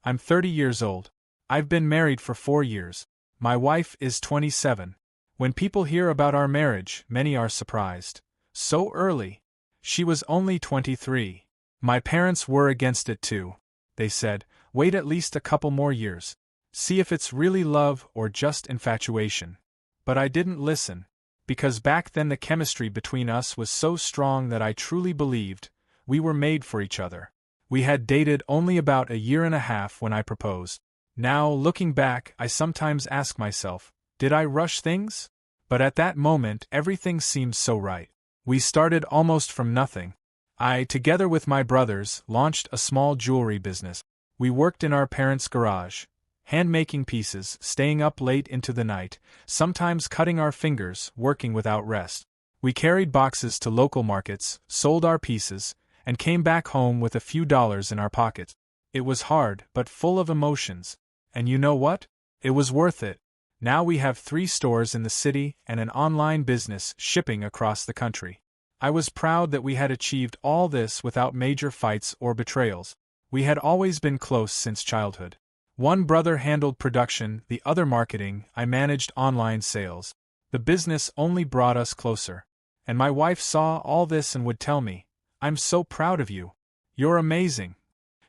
I'm 30 years old. I've been married for 4 years. My wife is 27. When people hear about our marriage, many are surprised. So early. She was only 23. My parents were against it too. They said, wait at least a couple more years. See if it's really love or just infatuation. But I didn't listen. Because back then the chemistry between us was so strong that I truly believed we were made for each other. We had dated only about 1.5 years when I proposed. Now, looking back, I sometimes ask myself, did I rush things? But at that moment, everything seemed so right. We started almost from nothing. I, together with my brothers, launched a small jewelry business. We worked in our parents' garage, hand-making pieces, staying up late into the night, sometimes cutting our fingers, working without rest. We carried boxes to local markets, sold our pieces, and came back home with a few dollars in our pockets. It was hard, but full of emotions. And you know what? It was worth it. Now we have 3 stores in the city and an online business shipping across the country. I was proud that we had achieved all this without major fights or betrayals. We had always been close since childhood. One brother handled production, the other marketing, I managed online sales. The business only brought us closer. And my wife saw all this and would tell me, I'm so proud of you. You're amazing.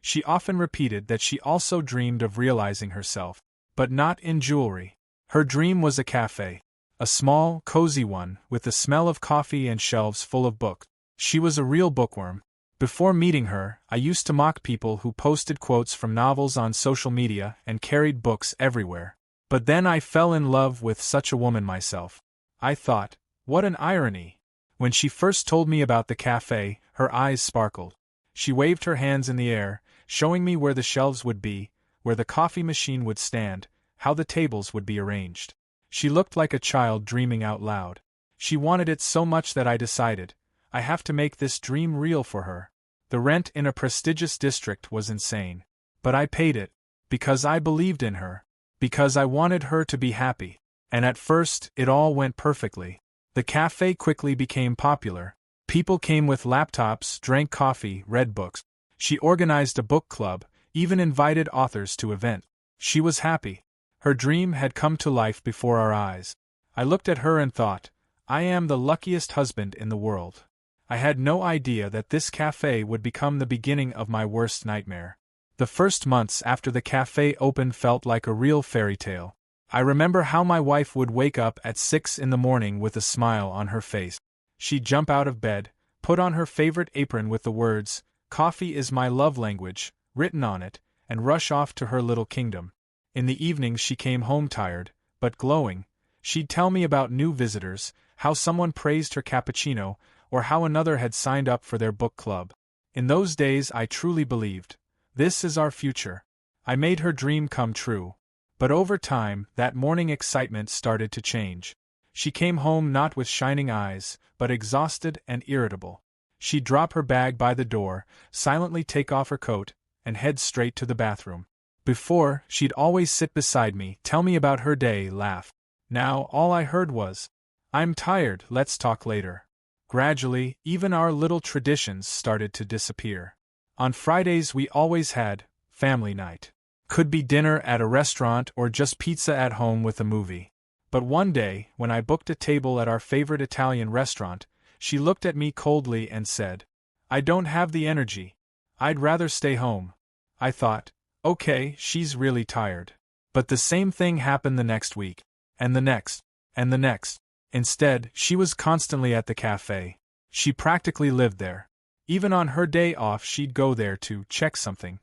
She often repeated that she also dreamed of realizing herself, but not in jewelry. Her dream was a café. A small, cozy one, with the smell of coffee and shelves full of books. She was a real bookworm. Before meeting her, I used to mock people who posted quotes from novels on social media and carried books everywhere. But then I fell in love with such a woman myself. I thought, what an irony. When she first told me about the café, her eyes sparkled. She waved her hands in the air, showing me where the shelves would be, where the coffee machine would stand, how the tables would be arranged. She looked like a child dreaming out loud. She wanted it so much that I decided, I have to make this dream real for her. The rent in a prestigious district was insane. But I paid it, because I believed in her, because I wanted her to be happy. And at first, it all went perfectly. The cafe quickly became popular. People came with laptops, drank coffee, read books. She organized a book club, even invited authors to events. She was happy. Her dream had come to life before our eyes. I looked at her and thought, I am the luckiest husband in the world. I had no idea that this cafe would become the beginning of my worst nightmare. The first months after the cafe opened felt like a real fairy tale. I remember how my wife would wake up at 6 in the morning with a smile on her face. She'd jump out of bed, put on her favorite apron with the words, "Coffee is my love language," written on it, and rush off to her little kingdom. In the evenings she came home tired, but glowing. She'd tell me about new visitors, how someone praised her cappuccino, or how another had signed up for their book club. In those days I truly believed, this is our future. I made her dream come true. But over time, that morning excitement started to change. She came home not with shining eyes, but exhausted and irritable. She'd drop her bag by the door, silently take off her coat, and head straight to the bathroom. Before, she'd always sit beside me, tell me about her day, laugh. Now, all I heard was, "I'm tired, let's talk later." Gradually, even our little traditions started to disappear. On Fridays we always had family night. Could be dinner at a restaurant or just pizza at home with a movie. But one day, when I booked a table at our favorite Italian restaurant, she looked at me coldly and said, "I don't have the energy. I'd rather stay home." I thought, okay, she's really tired. But the same thing happened the next week, and the next, and the next. Instead, she was constantly at the cafe. She practically lived there. Even on her day off she'd go there to check something.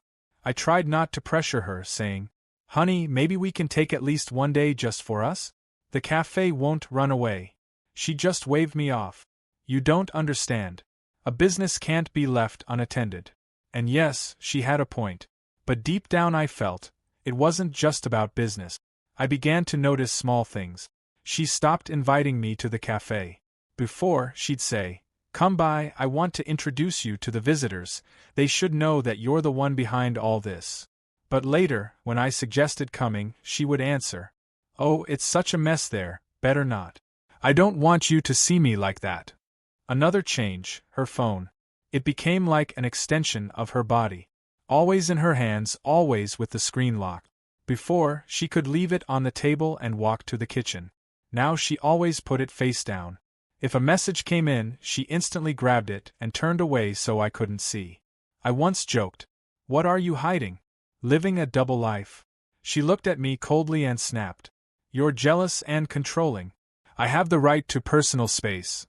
I tried not to pressure her, saying, "Honey, maybe we can take at least one day just for us? The cafe won't run away." She just waved me off. "You don't understand. A business can't be left unattended." And yes, she had a point. But deep down I felt, it wasn't just about business. I began to notice small things. She stopped inviting me to the cafe. Before, she'd say, "Come by, I want to introduce you to the visitors. They should know that you're the one behind all this." But later, when I suggested coming, she would answer, "Oh, it's such a mess there, better not. I don't want you to see me like that." Another change, her phone. It became like an extension of her body. Always in her hands, always with the screen locked. Before, she could leave it on the table and walk to the kitchen. Now she always put it face down. If a message came in, she instantly grabbed it and turned away so I couldn't see. I once joked, "What are you hiding? Living a double life?" She looked at me coldly and snapped, "You're jealous and controlling. I have the right to personal space."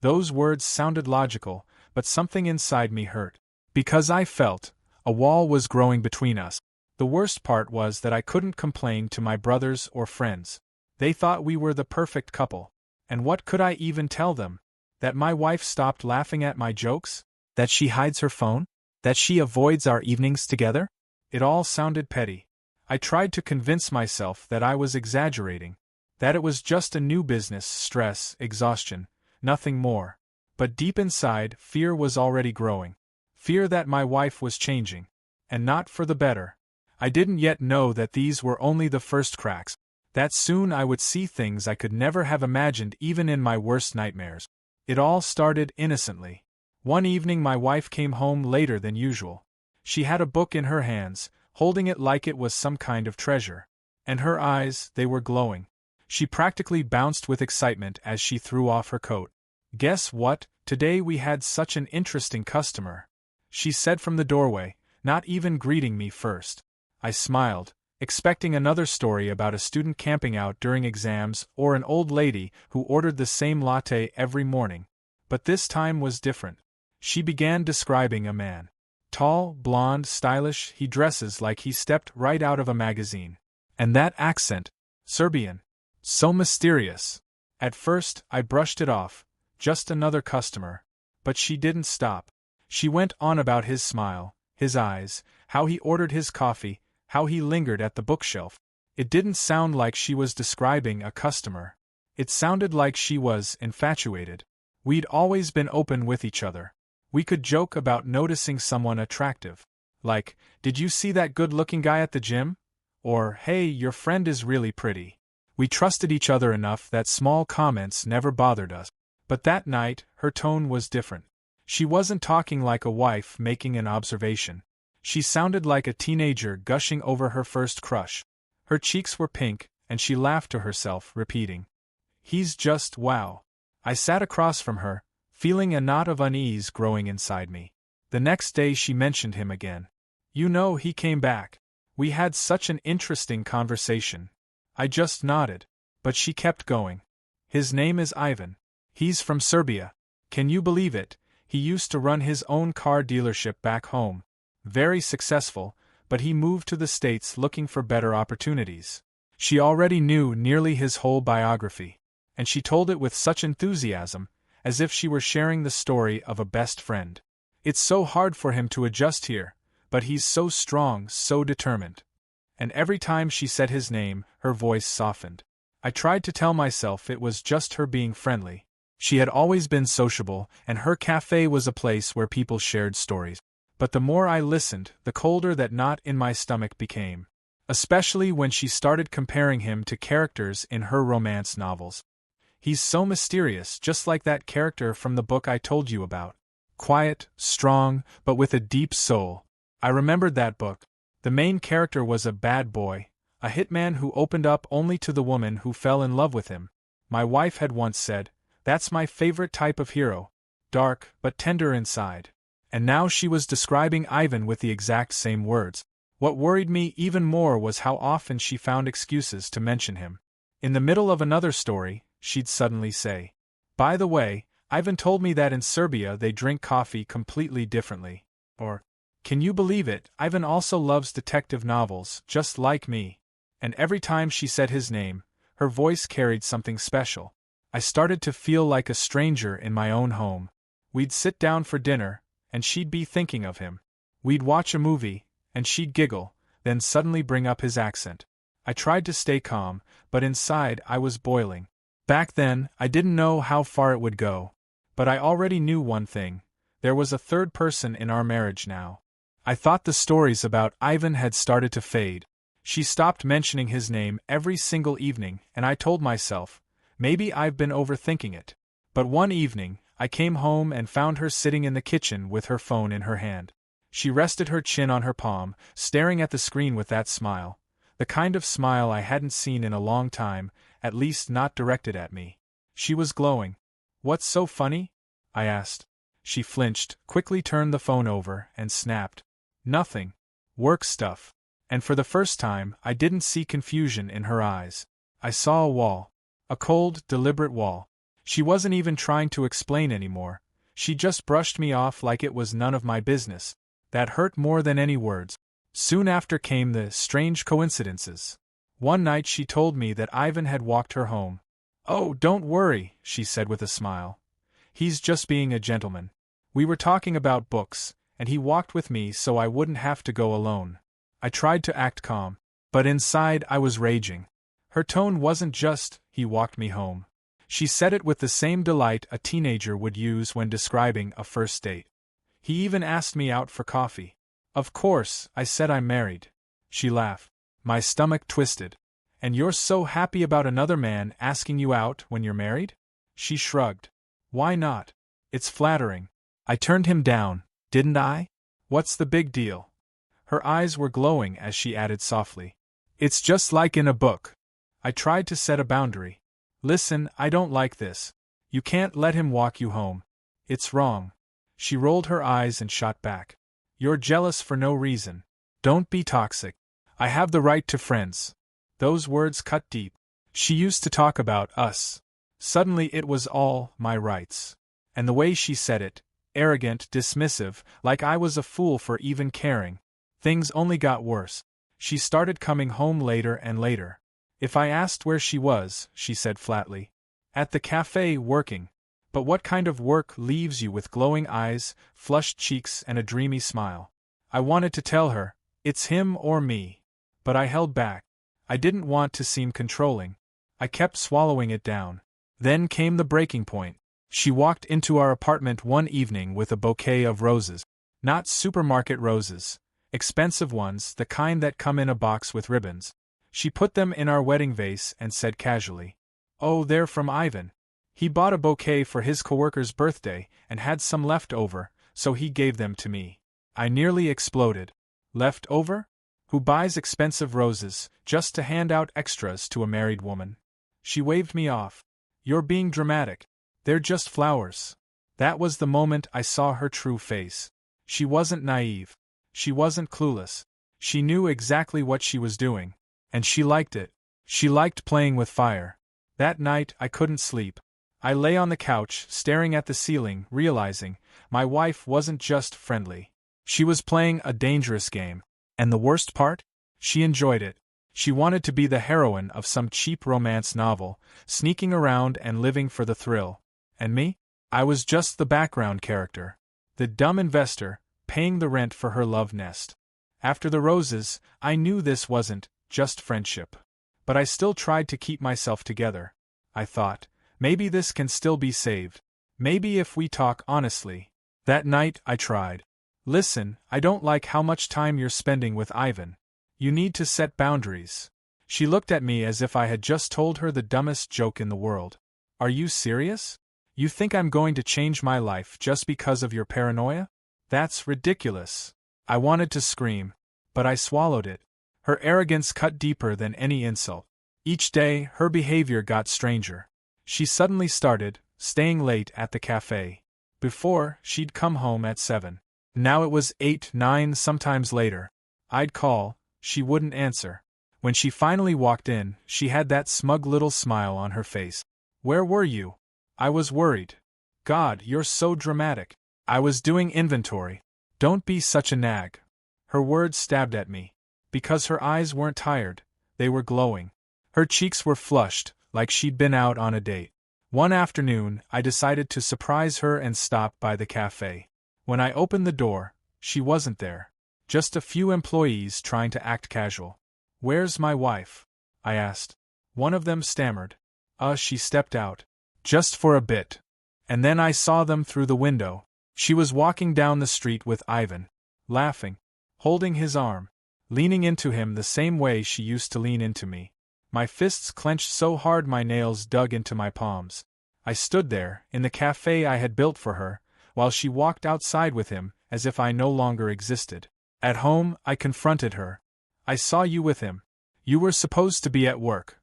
Those words sounded logical, but something inside me hurt. Because I felt a wall was growing between us. The worst part was that I couldn't complain to my brothers or friends. They thought we were the perfect couple. And what could I even tell them? That my wife stopped laughing at my jokes? That she hides her phone? That she avoids our evenings together? It all sounded petty. I tried to convince myself that I was exaggerating. That it was just a new business, stress, exhaustion, nothing more. But deep inside, fear was already growing. Fear that my wife was changing. And not for the better. I didn't yet know that these were only the first cracks. That soon I would see things I could never have imagined even in my worst nightmares. It all started innocently. One evening my wife came home later than usual. She had a book in her hands, holding it like it was some kind of treasure. And her eyes, they were glowing. She practically bounced with excitement as she threw off her coat. "Guess what? Today we had such an interesting customer," she said from the doorway, not even greeting me first. I smiled, expecting another story about a student camping out during exams or an old lady who ordered the same latte every morning. But this time was different. She began describing a man. Tall, blonde, stylish, he dresses like he stepped right out of a magazine. And that accent, Serbian. So mysterious. At first, I brushed it off, just another customer. But she didn't stop. She went on about his smile, his eyes, how he ordered his coffee, how he lingered at the bookshelf. It didn't sound like she was describing a customer. It sounded like she was infatuated. We'd always been open with each other. We could joke about noticing someone attractive. Like, "Did you see that good-looking guy at the gym?" Or, "Hey, your friend is really pretty." We trusted each other enough that small comments never bothered us. But that night, her tone was different. She wasn't talking like a wife making an observation. She sounded like a teenager gushing over her first crush. Her cheeks were pink, and she laughed to herself, repeating, "He's just wow." I sat across from her, feeling a knot of unease growing inside me. The next day she mentioned him again. "You know, he came back. We had such an interesting conversation." I just nodded, but she kept going. "His name is Ivan. He's from Serbia. Can you believe it? He used to run his own car dealership back home. Very successful, but he moved to the States looking for better opportunities." She already knew nearly his whole biography, and she told it with such enthusiasm, as if she were sharing the story of a best friend. "It's so hard for him to adjust here, but he's so strong, so determined." And every time she said his name, her voice softened. I tried to tell myself it was just her being friendly. She had always been sociable, and her café was a place where people shared stories. But the more I listened, the colder that knot in my stomach became. Especially when she started comparing him to characters in her romance novels. "He's so mysterious, just like that character from the book I told you about. Quiet, strong, but with a deep soul." I remembered that book. The main character was a bad boy, a hitman who opened up only to the woman who fell in love with him. My wife had once said, "That's my favorite type of hero. Dark, but tender inside." And now she was describing Ivan with the exact same words. What worried me even more was how often she found excuses to mention him. In the middle of another story, she'd suddenly say, "By the way, Ivan told me that in Serbia they drink coffee completely differently." Or, "Can you believe it, Ivan also loves detective novels, just like me." And every time she said his name, her voice carried something special. I started to feel like a stranger in my own home. We'd sit down for dinner, and she'd be thinking of him. We'd watch a movie, and she'd giggle, then suddenly bring up his accent. I tried to stay calm, but inside I was boiling. Back then, I didn't know how far it would go. But I already knew one thing. There was a third person in our marriage now. I thought the stories about Ivan had started to fade. She stopped mentioning his name every single evening, and I told myself, maybe I've been overthinking it. But one evening, I came home and found her sitting in the kitchen with her phone in her hand. She rested her chin on her palm, staring at the screen with that smile. The kind of smile I hadn't seen in a long time, at least not directed at me. She was glowing. "What's so funny?" I asked. She flinched, quickly turned the phone over, and snapped. "Nothing. Work stuff." And for the first time, I didn't see confusion in her eyes. I saw a wall. A cold, deliberate wall. She wasn't even trying to explain anymore. She just brushed me off like it was none of my business. That hurt more than any words. Soon after came the strange coincidences. One night she told me that Ivan had walked her home. "Oh, don't worry," she said with a smile. "He's just being a gentleman. We were talking about books, and he walked with me so I wouldn't have to go alone." I tried to act calm, but inside I was raging. Her tone wasn't just, "he walked me home." She said it with the same delight a teenager would use when describing a first date. "He even asked me out for coffee." "Of course, I said I'm married." She laughed. My stomach twisted. "And you're so happy about another man asking you out when you're married?" She shrugged. "Why not? It's flattering." I turned him down, didn't I? "What's the big deal?" Her eyes were glowing as she added softly. "It's just like in a book." I tried to set a boundary. "Listen, I don't like this. You can't let him walk you home. It's wrong." She rolled her eyes and shot back. "You're jealous for no reason. Don't be toxic. I have the right to friends." Those words cut deep. She used to talk about us. Suddenly it was all my rights. And the way she said it, arrogant, dismissive, like I was a fool for even caring. Things only got worse. She started coming home later and later. If I asked where she was, she said flatly, "At the café working." But what kind of work leaves you with glowing eyes, flushed cheeks, and a dreamy smile? I wanted to tell her, "It's him or me." But I held back. I didn't want to seem controlling. I kept swallowing it down. Then came the breaking point. She walked into our apartment one evening with a bouquet of roses. Not supermarket roses. Expensive ones, the kind that come in a box with ribbons. She put them in our wedding vase and said casually, "Oh, they're from Ivan. He bought a bouquet for his coworker's birthday and had some left over, so he gave them to me." I nearly exploded. Left over? Who buys expensive roses just to hand out extras to a married woman? She waved me off. "You're being dramatic. They're just flowers." That was the moment I saw her true face. She wasn't naive. She wasn't clueless. She knew exactly what she was doing. And she liked it. She liked playing with fire. That night I couldn't sleep. I lay on the couch, staring at the ceiling, realizing my wife wasn't just friendly. She was playing a dangerous game. And the worst part? She enjoyed it. She wanted to be the heroine of some cheap romance novel, sneaking around and living for the thrill. And me? I was just the background character. The dumb investor, paying the rent for her love nest. After the roses, I knew this wasn't just friendship. But I still tried to keep myself together. I thought, maybe this can still be saved. Maybe if we talk honestly. That night I tried. "Listen, I don't like how much time you're spending with Ivan. You need to set boundaries." She looked at me as if I had just told her the dumbest joke in the world. "Are you serious? You think I'm going to change my life just because of your paranoia? That's ridiculous." I wanted to scream, but I swallowed it. Her arrogance cut deeper than any insult. Each day, her behavior got stranger. She suddenly started staying late at the café. Before, she'd come home at 7. Now it was 8, 9, sometimes later. I'd call, she wouldn't answer. When she finally walked in, she had that smug little smile on her face. "Where were you?" I was worried. "God, you're so dramatic." "I was doing inventory." "Don't be such a nag." Her words stabbed at me. Because her eyes weren't tired, they were glowing. Her cheeks were flushed, like she'd been out on a date. One afternoon, I decided to surprise her and stop by the café. When I opened the door, she wasn't there. Just a few employees trying to act casual. "Where's my wife?" I asked. One of them stammered. She stepped out. Just for a bit." And then I saw them through the window. She was walking down the street with Ivan. Laughing. Holding his arm. Leaning into him the same way she used to lean into me. My fists clenched so hard my nails dug into my palms. I stood there, in the café I had built for her, while she walked outside with him, as if I no longer existed. At home, I confronted her. I saw you with him. You were supposed to be at work.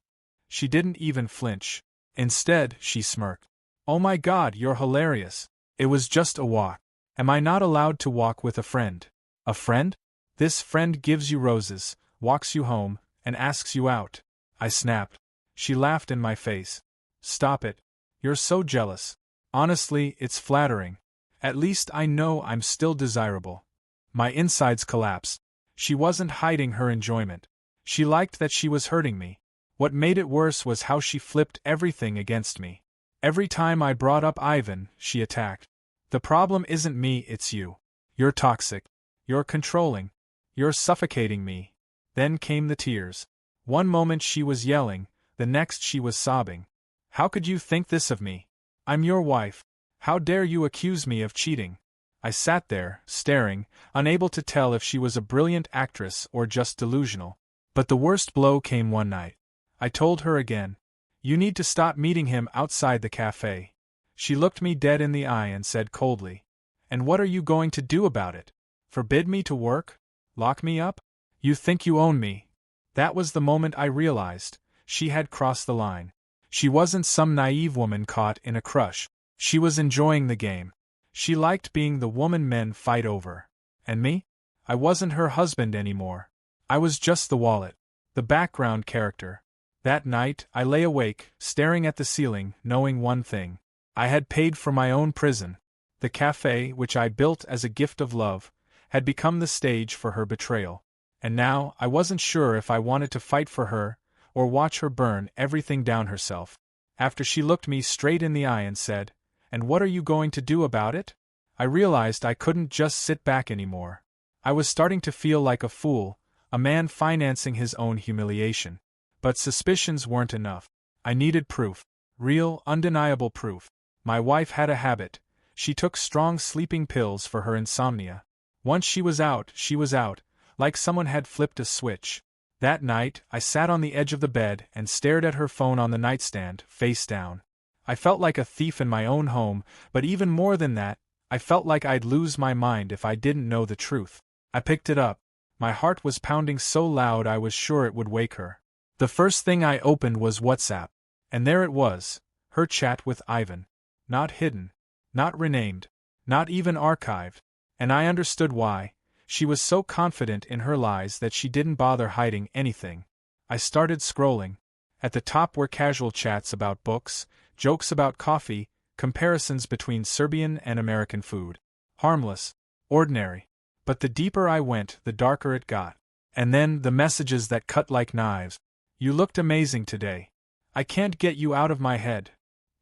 She didn't even flinch. Instead, she smirked. Oh my God, you're hilarious. It was just a walk. Am I not allowed to walk with a friend? A friend? This friend gives you roses, walks you home, and asks you out. I snapped. She laughed in my face. Stop it. You're so jealous. Honestly, it's flattering. At least I know I'm still desirable. My insides collapsed. She wasn't hiding her enjoyment. She liked that she was hurting me. What made it worse was how she flipped everything against me. Every time I brought up Ivan, she attacked. The problem isn't me, it's you. You're toxic. You're controlling. You're suffocating me. Then came the tears. One moment she was yelling, the next she was sobbing. How could you think this of me? I'm your wife. How dare you accuse me of cheating? I sat there, staring, unable to tell if she was a brilliant actress or just delusional. But the worst blow came one night. I told her again. You need to stop meeting him outside the café. She looked me dead in the eye and said coldly. And what are you going to do about it? Forbid me to work? Lock me up? You think you own me? That was the moment I realized. She had crossed the line. She wasn't some naive woman caught in a crush. She was enjoying the game. She liked being the woman men fight over. And me? I wasn't her husband anymore. I was just the wallet. The background character. That night, I lay awake, staring at the ceiling, knowing one thing. I had paid for my own prison. The café, which I built as a gift of love, had become the stage for her betrayal. And now, I wasn't sure if I wanted to fight for her, or watch her burn everything down herself. After she looked me straight in the eye and said, "And what are you going to do about it?" I realized I couldn't just sit back anymore. I was starting to feel like a fool, a man financing his own humiliation. But suspicions weren't enough. I needed proof. Real, undeniable proof. My wife had a habit. She took strong sleeping pills for her insomnia. Once she was out, like someone had flipped a switch. That night, I sat on the edge of the bed and stared at her phone on the nightstand, face down. I felt like a thief in my own home, but even more than that, I felt like I'd lose my mind if I didn't know the truth. I picked it up. My heart was pounding so loud I was sure it would wake her. The first thing I opened was WhatsApp. And there it was, her chat with Ivan. Not hidden. Not renamed. Not even archived. And I understood why. She was so confident in her lies that she didn't bother hiding anything. I started scrolling. At the top were casual chats about books, jokes about coffee, comparisons between Serbian and American food. Harmless. Ordinary. But the deeper I went, the darker it got. And then the messages that cut like knives. You looked amazing today. I can't get you out of my head.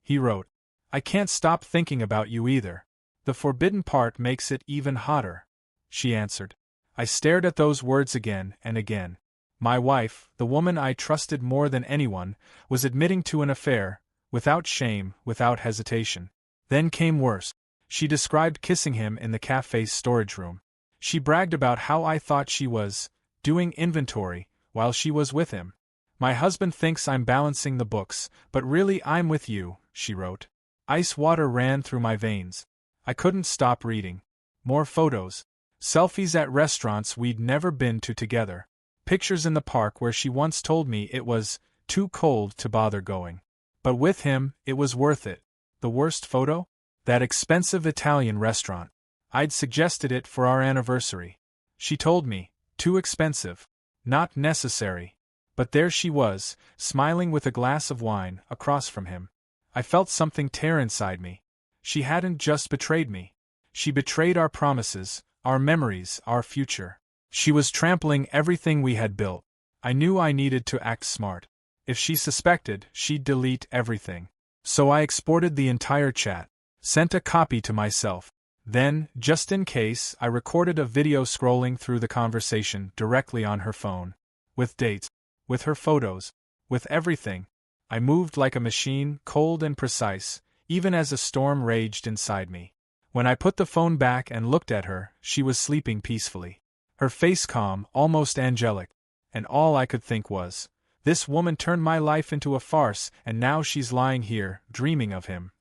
He wrote. I can't stop thinking about you either. The forbidden part makes it even hotter. She answered. I stared at those words again and again. My wife, the woman I trusted more than anyone, was admitting to an affair, without shame, without hesitation. Then came worse. She described kissing him in the cafe's storage room. She bragged about how I thought she was doing inventory while she was with him. My husband thinks I'm balancing the books, but really I'm with you, she wrote. Ice water ran through my veins. I couldn't stop reading. More photos. Selfies at restaurants we'd never been to together. Pictures in the park where she once told me it was too cold to bother going. But with him, it was worth it. The worst photo? That expensive Italian restaurant. I'd suggested it for our anniversary. She told me, too expensive. Not necessary. But there she was, smiling with a glass of wine, across from him. I felt something tear inside me. She hadn't just betrayed me. She betrayed our promises, our memories, our future. She was trampling everything we had built. I knew I needed to act smart. If she suspected, she'd delete everything. So I exported the entire chat. Sent a copy to myself. Then, just in case, I recorded a video scrolling through the conversation directly on her phone. With dates. With her photos. With everything. I moved like a machine, cold and precise, even as a storm raged inside me. When I put the phone back and looked at her, she was sleeping peacefully. Her face calm, almost angelic. And all I could think was, this woman turned my life into a farce, and now she's lying here, dreaming of him.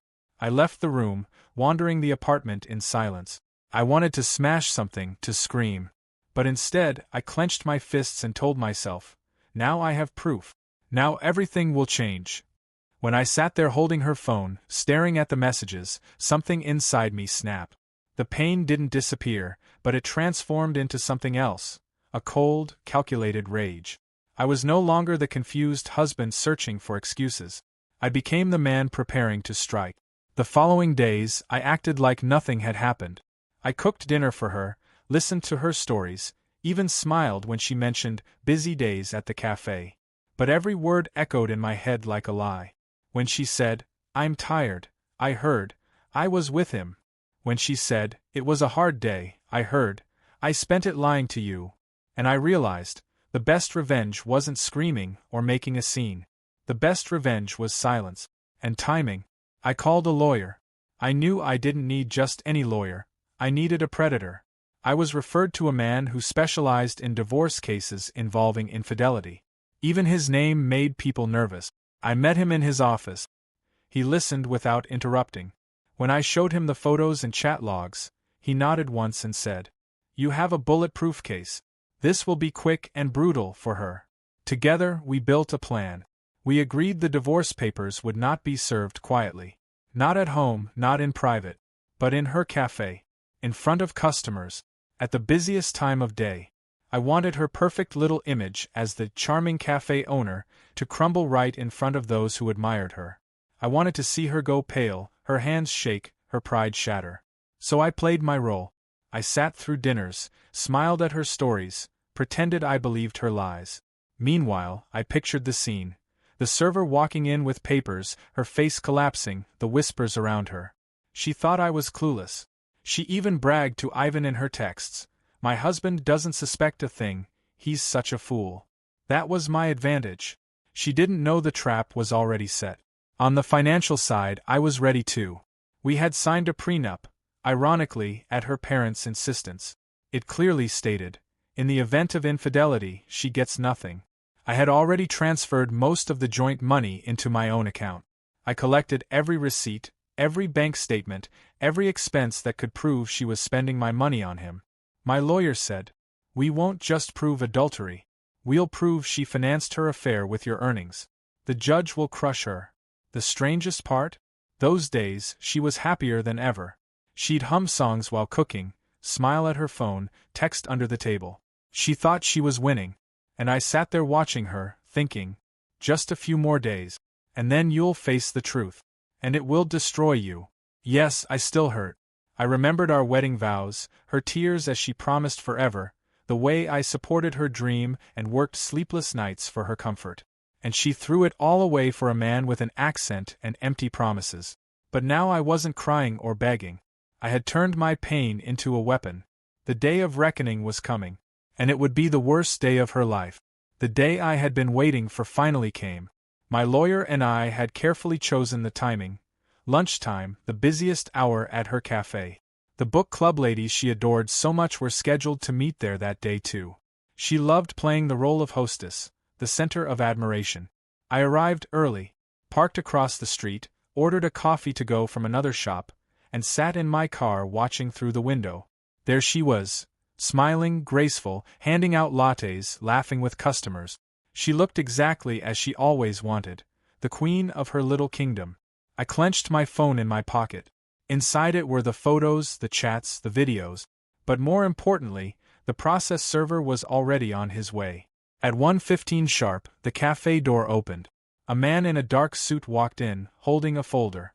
I left the room, wandering the apartment in silence. I wanted to smash something, to scream. But instead, I clenched my fists and told myself, now I have proof. Now everything will change. When I sat there holding her phone, staring at the messages, something inside me snapped. The pain didn't disappear, but it transformed into something else, a cold, calculated rage. I was no longer the confused husband searching for excuses. I became the man preparing to strike. The following days, I acted like nothing had happened. I cooked dinner for her, listened to her stories, even smiled when she mentioned busy days at the café. But every word echoed in my head like a lie. When she said, I'm tired, I heard, I was with him. When she said, it was a hard day, I heard, I spent it lying to you. And I realized, the best revenge wasn't screaming or making a scene. The best revenge was silence. And timing. I called a lawyer. I knew I didn't need just any lawyer. I needed a predator. I was referred to a man who specialized in divorce cases involving infidelity. Even his name made people nervous. I met him in his office. He listened without interrupting. When I showed him the photos and chat logs, he nodded once and said, You have a bulletproof case. This will be quick and brutal for her. Together, we built a plan. We agreed the divorce papers would not be served quietly. Not at home, not in private, but in her cafe, in front of customers, at the busiest time of day. I wanted her perfect little image as the charming cafe owner to crumble right in front of those who admired her. I wanted to see her go pale, her hands shake, her pride shatter. So I played my role. I sat through dinners, smiled at her stories, pretended I believed her lies. Meanwhile, I pictured the scene. The server walking in with papers, her face collapsing, the whispers around her. She thought I was clueless. She even bragged to Ivan in her texts, My husband doesn't suspect a thing, he's such a fool. That was my advantage. She didn't know the trap was already set. On the financial side, I was ready too. We had signed a prenup, ironically, at her parents' insistence. It clearly stated, in the event of infidelity, she gets nothing. I had already transferred most of the joint money into my own account. I collected every receipt, every bank statement, every expense that could prove she was spending my money on him. My lawyer said, We won't just prove adultery. We'll prove she financed her affair with your earnings. The judge will crush her. The strangest part? Those days, she was happier than ever. She'd hum songs while cooking, smile at her phone, text under the table. She thought she was winning. And I sat there watching her, thinking, just a few more days, and then you'll face the truth. And it will destroy you. Yes, I still hurt. I remembered our wedding vows, her tears as she promised forever, the way I supported her dream and worked sleepless nights for her comfort. And she threw it all away for a man with an accent and empty promises. But now I wasn't crying or begging. I had turned my pain into a weapon. The day of reckoning was coming. And it would be the worst day of her life. The day I had been waiting for finally came. My lawyer and I had carefully chosen the timing. Lunchtime, the busiest hour at her cafe. The book club ladies she adored so much were scheduled to meet there that day too. She loved playing the role of hostess, the center of admiration. I arrived early, parked across the street, ordered a coffee to go from another shop, and sat in my car watching through the window. There she was. Smiling, graceful, handing out lattes, laughing with customers. She looked exactly as she always wanted, the queen of her little kingdom. I clenched my phone in my pocket. Inside it were the photos, the chats, the videos. But more importantly, the process server was already on his way. At 1:15 sharp, the cafe door opened. A man in a dark suit walked in, holding a folder.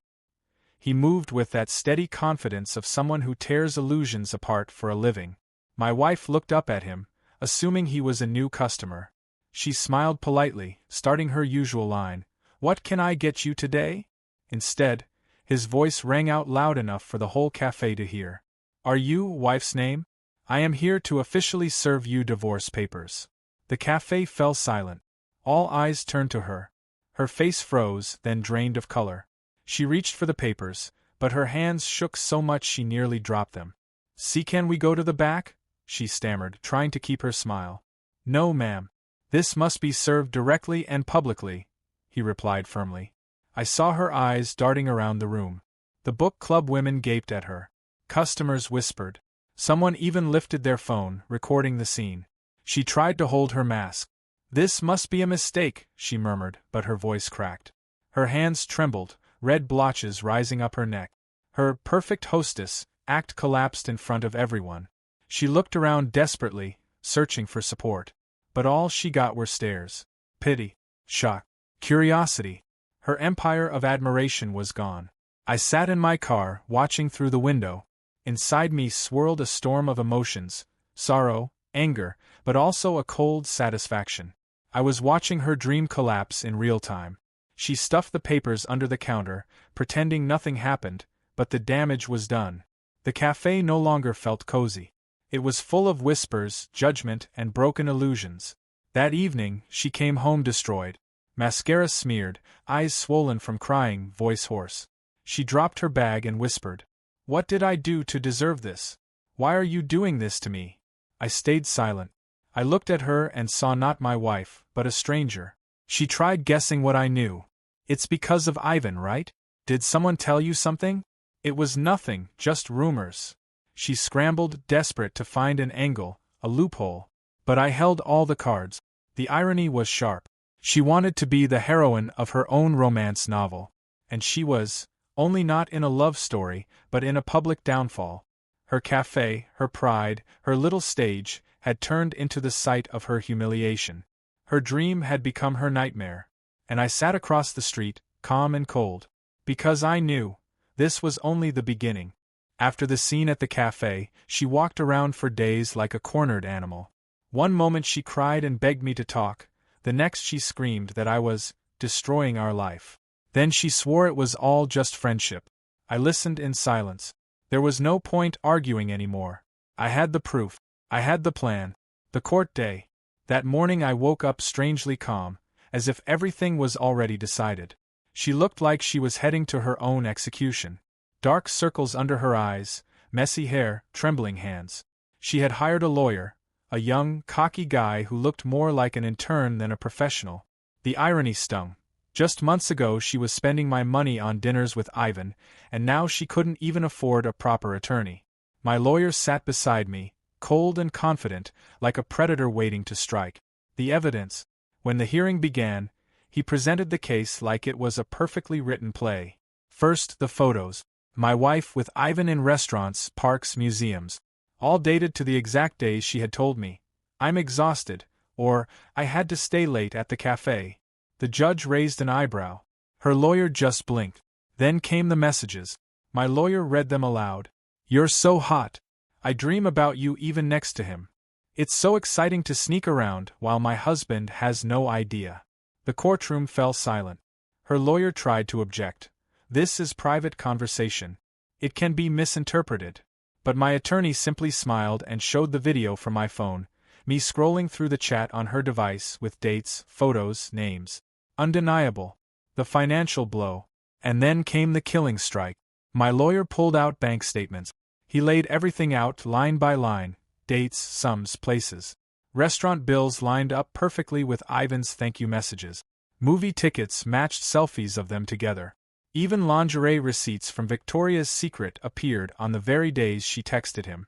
He moved with that steady confidence of someone who tears illusions apart for a living. My wife looked up at him, assuming he was a new customer. She smiled politely, starting her usual line, "What can I get you today?" Instead, his voice rang out loud enough for the whole cafe to hear. "Are you, wife's name? I am here to officially serve you divorce papers." The cafe fell silent. All eyes turned to her. Her face froze, then drained of color. She reached for the papers, but her hands shook so much she nearly dropped them. "See, can we go to the back?" she stammered, trying to keep her smile. "No, ma'am. This must be served directly and publicly," he replied firmly. I saw her eyes darting around the room. The book club women gaped at her. Customers whispered, Someone even lifted their phone, recording the scene. She tried to hold her mask. "This must be a mistake," she murmured, but her voice cracked. Her hands trembled, red blotches rising up her neck. Her perfect hostess act collapsed in front of everyone. She looked around desperately, searching for support. But all she got were stares. Pity. Shock. Curiosity. Her empire of admiration was gone. I sat in my car, watching through the window. Inside me swirled a storm of emotions, sorrow, anger, but also a cold satisfaction. I was watching her dream collapse in real time. She stuffed the papers under the counter, pretending nothing happened, but the damage was done. The cafe no longer felt cozy. It was full of whispers, judgment, and broken illusions. That evening, she came home destroyed. Mascara smeared, eyes swollen from crying, voice hoarse. She dropped her bag and whispered, "What did I do to deserve this? Why are you doing this to me?" I stayed silent. I looked at her and saw not my wife, but a stranger. She tried guessing what I knew. "It's because of Ivan, right? Did someone tell you something?" "It was nothing, just rumors." She scrambled, desperate to find an angle, a loophole. But I held all the cards. The irony was sharp. She wanted to be the heroine of her own romance novel. And she was, only not in a love story, but in a public downfall. Her cafe, her pride, her little stage, had turned into the site of her humiliation. Her dream had become her nightmare. And I sat across the street, calm and cold. Because I knew, this was only the beginning. After the scene at the cafe, she walked around for days like a cornered animal. One moment she cried and begged me to talk, the next she screamed that I was destroying our life. Then she swore it was all just friendship. I listened in silence. There was no point arguing anymore. I had the proof. I had the plan. The court day. That morning I woke up strangely calm, as if everything was already decided. She looked like she was heading to her own execution. Dark circles under her eyes, messy hair, trembling hands. She had hired a lawyer, a young, cocky guy who looked more like an intern than a professional. The irony stung. Just months ago she was spending my money on dinners with Ivan, and now she couldn't even afford a proper attorney. My lawyer sat beside me, cold and confident, like a predator waiting to strike. The evidence. When the hearing began, he presented the case like it was a perfectly written play. First, the photos. My wife with Ivan in restaurants, parks, museums. All dated to the exact days she had told me. "I'm exhausted," or "I had to stay late at the cafe." The judge raised an eyebrow. Her lawyer just blinked. Then came the messages. My lawyer read them aloud. "You're so hot. I dream about you even next to him. It's so exciting to sneak around while my husband has no idea." The courtroom fell silent. Her lawyer tried to object. "This is private conversation. It can be misinterpreted." But my attorney simply smiled and showed the video from my phone, me scrolling through the chat on her device with dates, photos, names. Undeniable. The financial blow. And then came the killing strike. My lawyer pulled out bank statements. He laid everything out line by line, dates, sums, places. Restaurant bills lined up perfectly with Ivan's thank you messages. Movie tickets matched selfies of them together. Even lingerie receipts from Victoria's Secret appeared on the very days she texted him.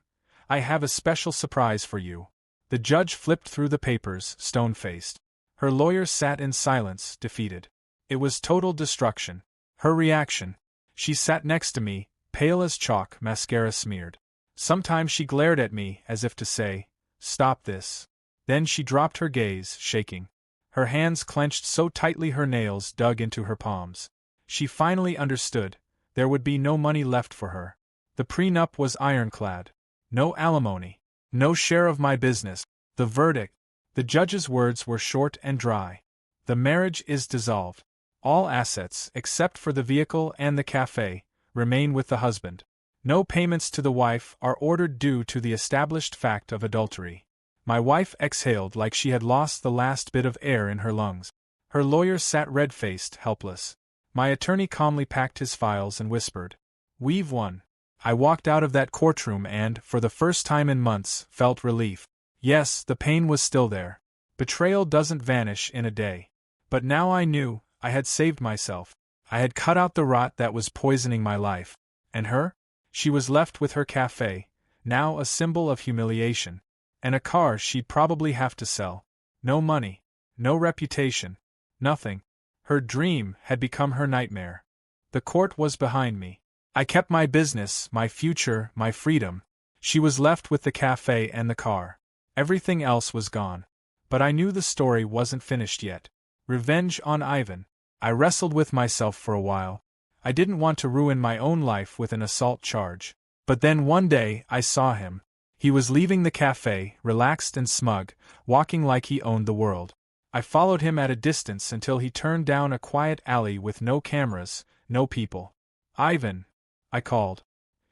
"I have a special surprise for you." The judge flipped through the papers, stone-faced. Her lawyer sat in silence, defeated. It was total destruction. Her reaction. She sat next to me, pale as chalk, mascara smeared. Sometimes she glared at me as if to say, "Stop this." Then she dropped her gaze, shaking. Her hands clenched so tightly her nails dug into her palms. She finally understood. There would be no money left for her. The prenup was ironclad. No alimony. No share of my business. The verdict. The judge's words were short and dry. The marriage is dissolved. All assets, except for the vehicle and the cafe, remain with the husband. No payments to the wife are ordered due to the established fact of adultery. My wife exhaled like she had lost the last bit of air in her lungs. Her lawyer sat red-faced, helpless. My attorney calmly packed his files and whispered, "We've won." I walked out of that courtroom and, for the first time in months, felt relief. Yes, the pain was still there. Betrayal doesn't vanish in a day. But now I knew, I had saved myself. I had cut out the rot that was poisoning my life. And her? She was left with her cafe, now a symbol of humiliation. And a car she'd probably have to sell. No money. No reputation. Nothing. Her dream had become her nightmare. The court was behind me. I kept my business, my future, my freedom. She was left with the cafe and the car. Everything else was gone. But I knew the story wasn't finished yet. Revenge on Ivan. I wrestled with myself for a while. I didn't want to ruin my own life with an assault charge. But then one day, I saw him. He was leaving the cafe, relaxed and smug, walking like he owned the world. I followed him at a distance until he turned down a quiet alley with no cameras, no people. "Ivan," I called.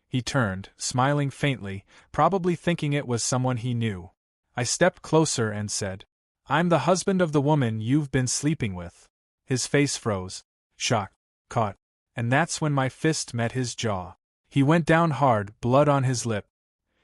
He turned, smiling faintly, probably thinking it was someone he knew. I stepped closer and said, "I'm the husband of the woman you've been sleeping with." His face froze. Shock. Caught. And that's when my fist met his jaw. He went down hard, blood on his lip.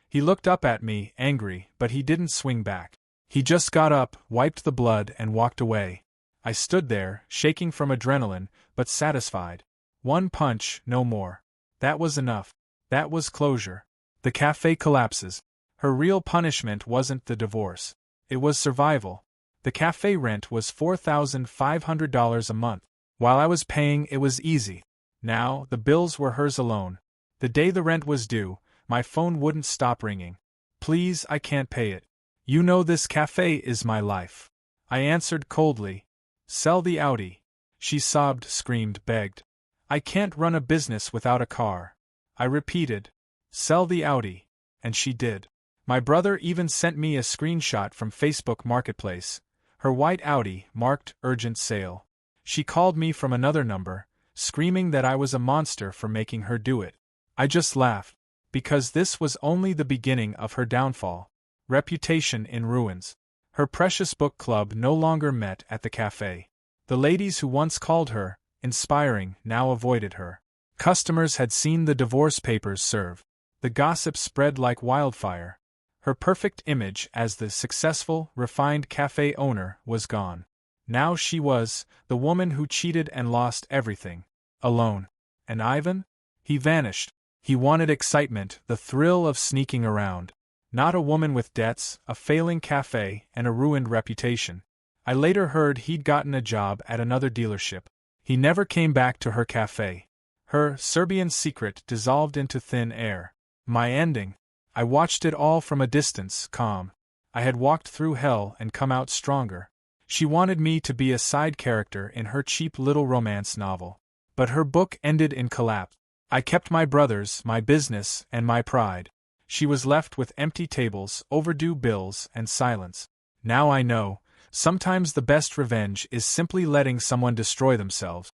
He looked up at me, angry, but he didn't swing back. He just got up, wiped the blood, and walked away. I stood there, shaking from adrenaline, but satisfied. One punch, no more. That was enough. That was closure. The cafe collapses. Her real punishment wasn't the divorce. It was survival. The cafe rent was $4,500 a month. While I was paying, it was easy. Now, the bills were hers alone. The day the rent was due, my phone wouldn't stop ringing. "Please, I can't pay it. You know this cafe is my life." I answered coldly. "Sell the Audi." She sobbed, screamed, begged. "I can't run a business without a car." I repeated, "Sell the Audi." And she did. My brother even sent me a screenshot from Facebook Marketplace. Her white Audi, marked urgent sale. She called me from another number, screaming that I was a monster for making her do it. I just laughed, because this was only the beginning of her downfall. Reputation in ruins. Her precious book club no longer met at the cafe. The ladies who once called her inspiring now avoided her. Customers had seen the divorce papers serve. The gossip spread like wildfire. Her perfect image as the successful, refined cafe owner was gone. Now she was the woman who cheated and lost everything. Alone. And Ivan? He vanished. He wanted excitement, the thrill of sneaking around. Not a woman with debts, a failing cafe, and a ruined reputation. I later heard he'd gotten a job at another dealership. He never came back to her cafe. Her Serbian secret dissolved into thin air. My ending. I watched it all from a distance, calm. I had walked through hell and come out stronger. She wanted me to be a side character in her cheap little romance novel. But her book ended in collapse. I kept my brothers, my business, and my pride. She was left with empty tables, overdue bills, and silence. Now I know, sometimes the best revenge is simply letting someone destroy themselves.